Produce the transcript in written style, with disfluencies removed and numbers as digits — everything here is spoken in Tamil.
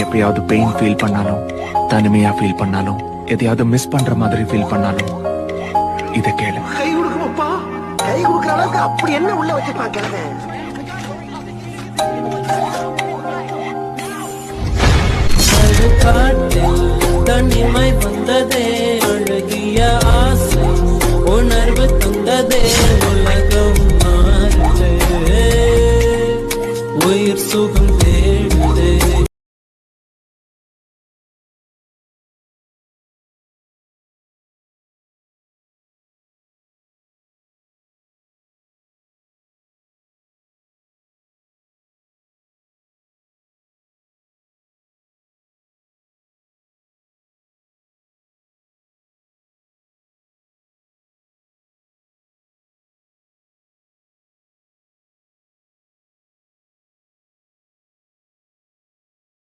எப்பயாவது பெயின் ஃபீல் பண்ணாலும், தனிமையா ஃபீல் பண்ணாலும், எதையாவது மிஸ் பண்ற மாதிரி ஃபீல் பண்ணாலும் இத கேளு. கை கொடுக்குறப்பா, கை கொடுக்குற அளவுக்கு அப்படி என்ன உள்ள வச்சிருப்பான் கிழமை. காட்டில் தனிமை வந்ததே